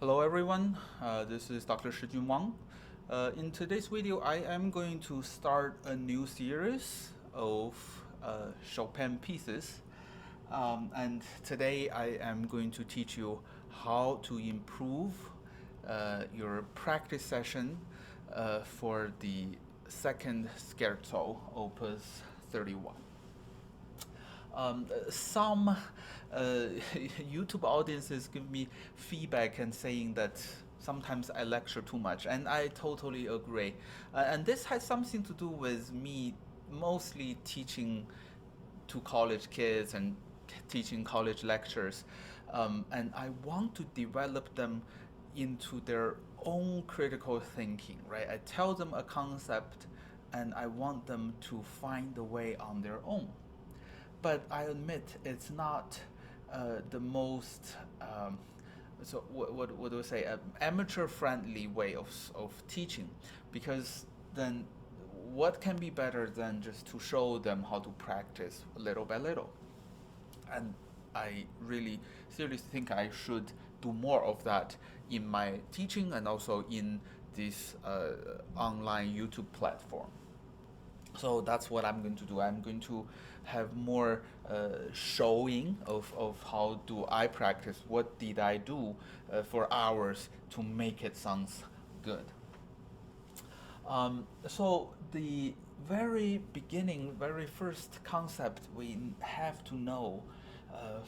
Hello everyone, this is Dr. Shijun Wang. In today's video, I am going to start a new series of Chopin pieces. And today I am going to teach you how to improve your practice session for the second scherzo, opus 31. Some YouTube audiences give me feedback and saying that sometimes I lecture too much, and I totally agree. And this has something to do with me mostly teaching to college kids and teaching college lectures, and I want to develop them into their own critical thinking, right? I tell them a concept and I want them to find the way on their own. But I admit it's not the most, so what do I say, amateur-friendly way of teaching, because then what can be better than just to show them how to practice little by little? And I really seriously think I should do more of that in my teaching and also in this online YouTube platform. So that's what I'm going to do. I'm going to have more showing of how do I practice, what did I do for hours to make it sounds good. So the very beginning, very first concept we have to know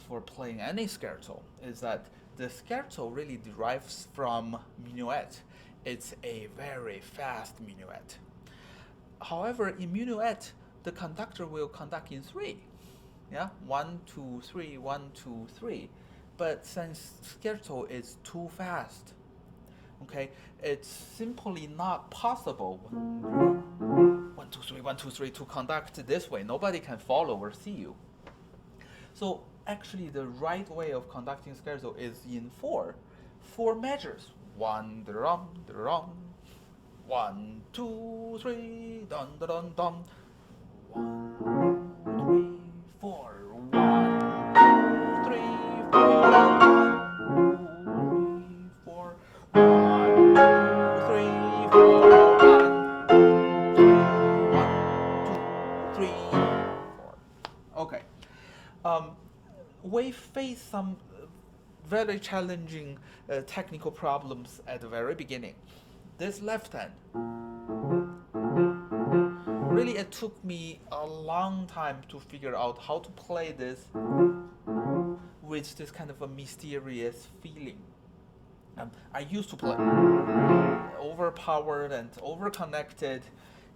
for playing any scherzo is that the scherzo really derives from minuet. It's a very fast minuet. However, in minuet, the conductor will conduct in three. Yeah, 1, 2, 3, 1, 2, 3. But since scherzo is too fast, okay, it's simply not possible 1, 2, 3, 1, 2, 3 to conduct this way. Nobody can follow or see you. So actually, the right way of conducting scherzo is in four measures. 1, drum, drum. 1, 2, 3, dun dun dun dun. 1, 3, 4. 1, 2, 3, 4. 1, 2, 3, 4. 1, 2, 3, 4. 1, 2, 3, 4. Okay. We face some very challenging technical problems at the very beginning. This left hand, really it took me a long time to figure out how to play this with this kind of a mysterious feeling. I used to play overpowered and overconnected.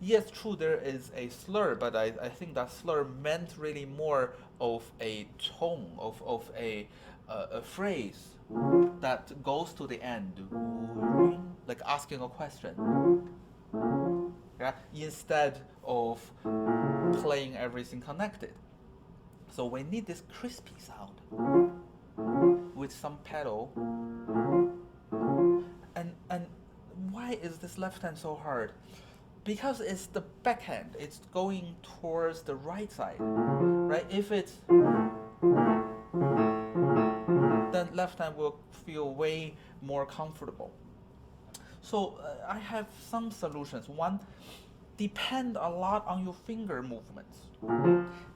Yes, true, there is a slur, but I think that slur meant really more of a tone, of a phrase that goes to the end, like asking a question, yeah, instead of playing everything connected. So we need this crispy sound with some pedal. And why is this left hand so hard? Because it's the backhand. It's going towards the right side, right? If it's then left hand will feel way more comfortable. So I have some solutions. One, depend a lot on your finger movements.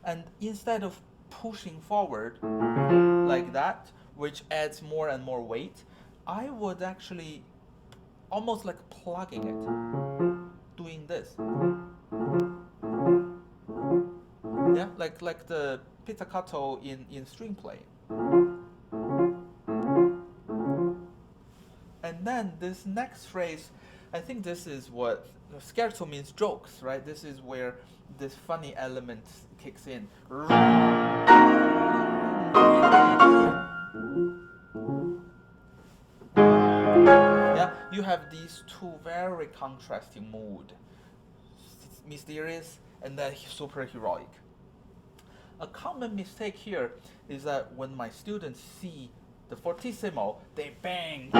And instead of pushing forward like that, which adds more and more weight, I would actually almost like plugging it, doing this. Yeah, like the pizzicato in string playing. And then this next phrase, I think this is what scherzo means, jokes, right? This is where this funny element kicks in. Yeah, you have these two very contrasting moods, mysterious and then super heroic. A common mistake here is that when my students see the fortissimo, they bang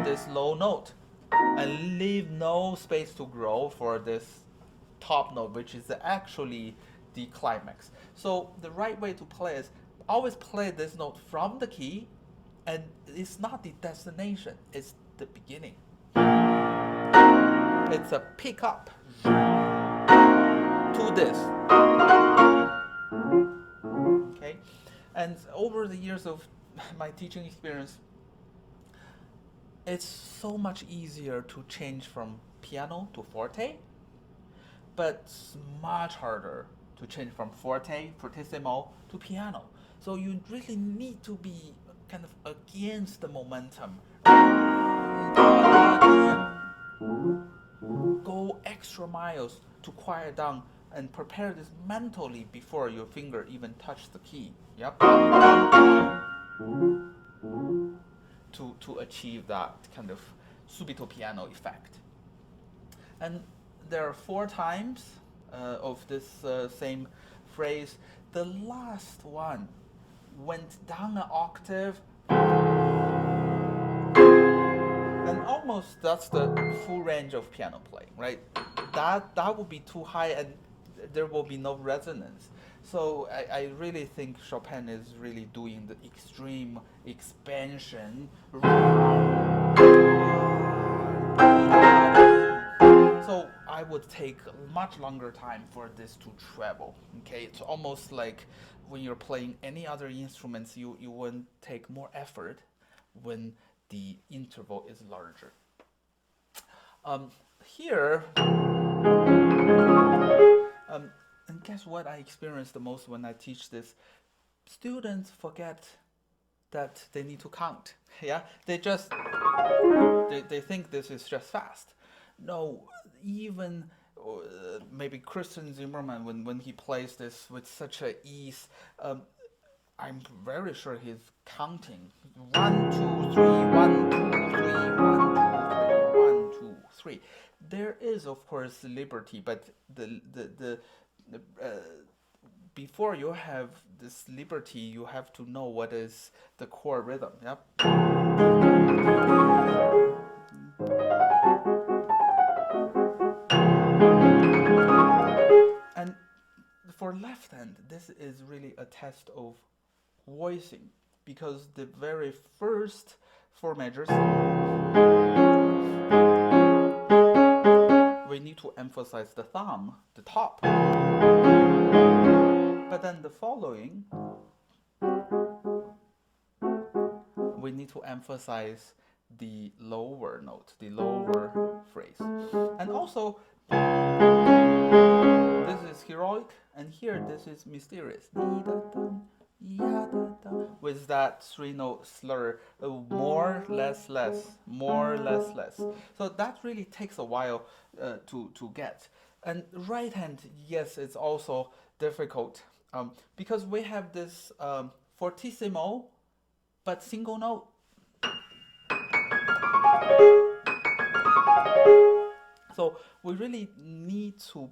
this low note and leave no space to grow for this top note, which is actually the climax. So the right way to play is always play this note from the key And it's not the destination, it's the beginning. It's a pickup to this. Okay? And over the years of my teaching experience, it's so much easier to change from piano to forte, but it's much harder to change from fortissimo to piano. So you really need to be kind of against the momentum. Go extra miles to quiet down and prepare this mentally before your finger even touch the key. Yep. To achieve that kind of subito piano effect. And there are 4 times of this same phrase. The last one went down an octave, and almost that's the full range of piano playing, right? That would be too high, and there will be no resonance. So I really think Chopin is really doing the extreme expansion. So I would take much longer time for this to travel. Okay, it's almost like when you're playing any other instruments, you wouldn't take more effort when the interval is larger. Here, and guess what I experience the most when I teach this? Students forget that they need to count. Yeah, they think this is just fast. No, even maybe Christian Zimmerman, when he plays this with such a ease, I'm very sure he's counting 1, 2, 3, 1, 2, 3, 1, 2, 3, 1, 2, 3. There is of course liberty, but the before you have this liberty, you have to know what is the core rhythm. Yep. And for left hand, this is really a test of voicing, because the very first 4 measures, we need to emphasize the thumb, the top. But then the following, we need to emphasize the lower note, the lower phrase. And also, this is heroic, and here this is mysterious. With that 3-note slur, more, less, less, more, less, less. So that really takes a while to get. And right hand, yes, it's also difficult because we have this fortissimo, but single note. So we really need to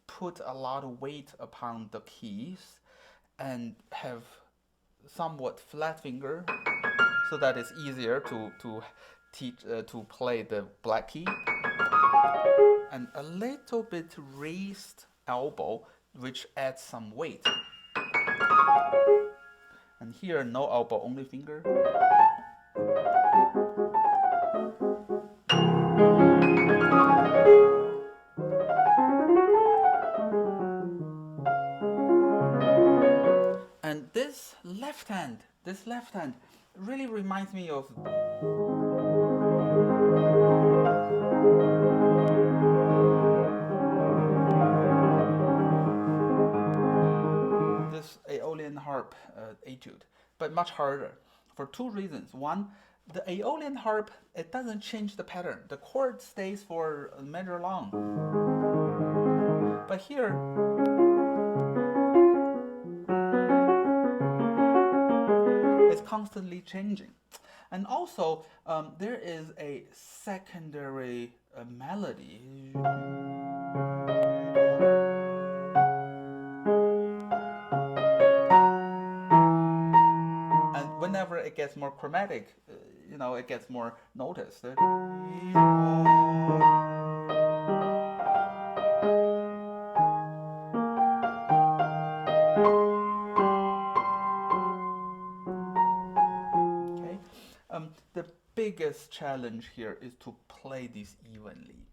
put a lot of weight upon the keys and have somewhat flat finger, so that it's easier to play the black key, and a little bit raised elbow, which adds some weight. And here, no elbow, only finger. And this left hand really reminds me of this Aeolian harp etude, but much harder for 2 reasons. One, the Aeolian harp, it doesn't change the pattern. The chord stays for a measure long. But here, it's constantly changing. And also, there is a secondary melody. And whenever it gets more chromatic, it gets more noticed. the biggest challenge here is to play this evenly.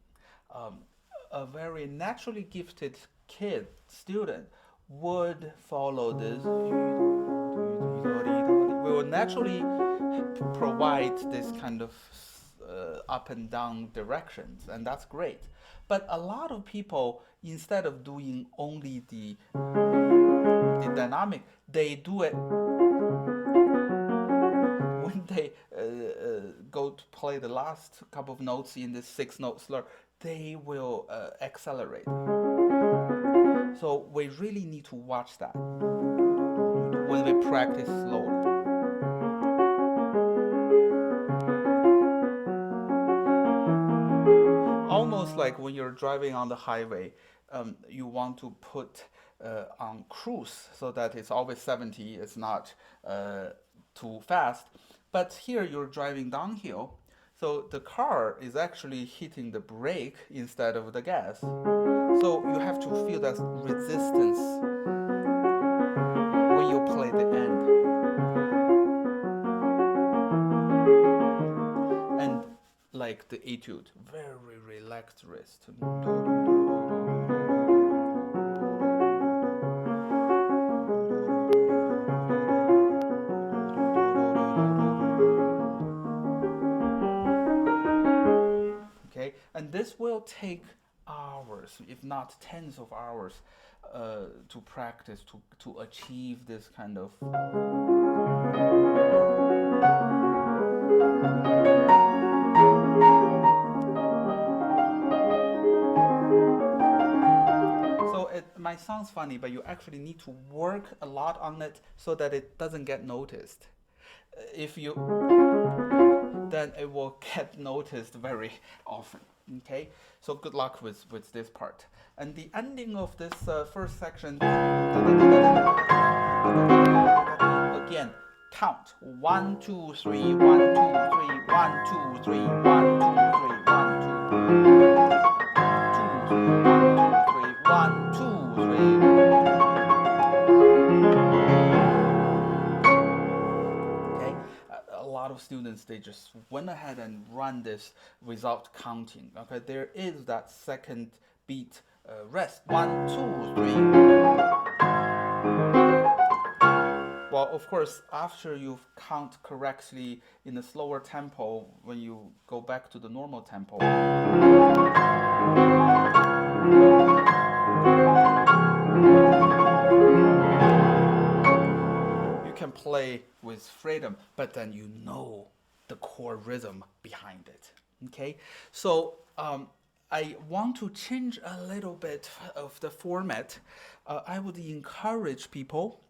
Um, a very naturally gifted student would follow this. We will naturally provide this kind of up and down directions, and that's great. But a lot of people, instead of doing only the dynamic, they do it when they go to play the last couple of notes in this 6-note slur, they will accelerate. So we really need to watch that when we practice slowly. Almost like when you're driving on the highway, you want to put on cruise so that it's always 70, it's not too fast. But here you're driving downhill, so the car is actually hitting the brake instead of the gas. So you have to feel that resistance when you play the end. And like the etude, very relaxed wrist. Okay, and this will take hours, if not tens of hours, to practice to achieve this kind of. So it might sound funny, but you actually need to work a lot on it so that it doesn't get noticed. If you, then it will get noticed very often. Okay, so good luck with this part. And the ending of this first section, again, count 1, 2, 3, 1, 2, 3, 1, 2, 3, 1, 2, 3, 1, 2, 3, 1, 2, 3. A lot of students, they just went ahead and run this without counting. Okay, there is that second beat rest. 1, 2, 3. Well, of course, after you count correctly in a slower tempo, when you go back to the normal tempo, you can play with freedom, but then you know the core rhythm behind it. Okay, so I want to change a little bit of the format. I would encourage people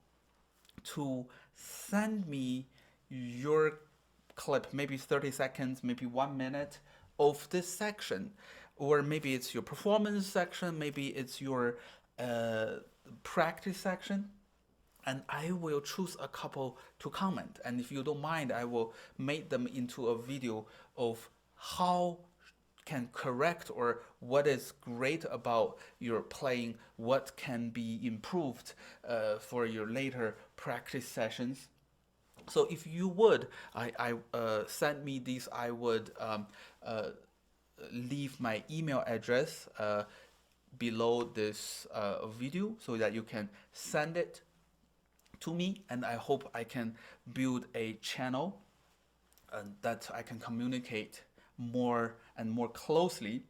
to send me your clip, maybe 30 seconds, maybe 1 minute of this section, or maybe it's your performance section, maybe it's your practice section, and I will choose a couple to comment. And if you don't mind, I will make them into a video of how can correct or what is great about your playing, what can be improved for your later practice sessions. So if you would, I send me these, I would leave my email address below this video so that you can send it to me, and I hope I can build a channel that I can communicate more and more closely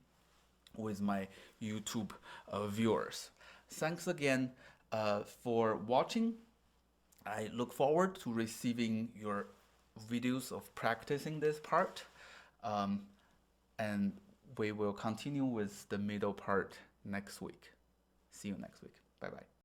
with my YouTube viewers. Thanks again for watching. I look forward to receiving your videos of practicing this part, and we will continue with the middle part next week. See you next week. Bye bye.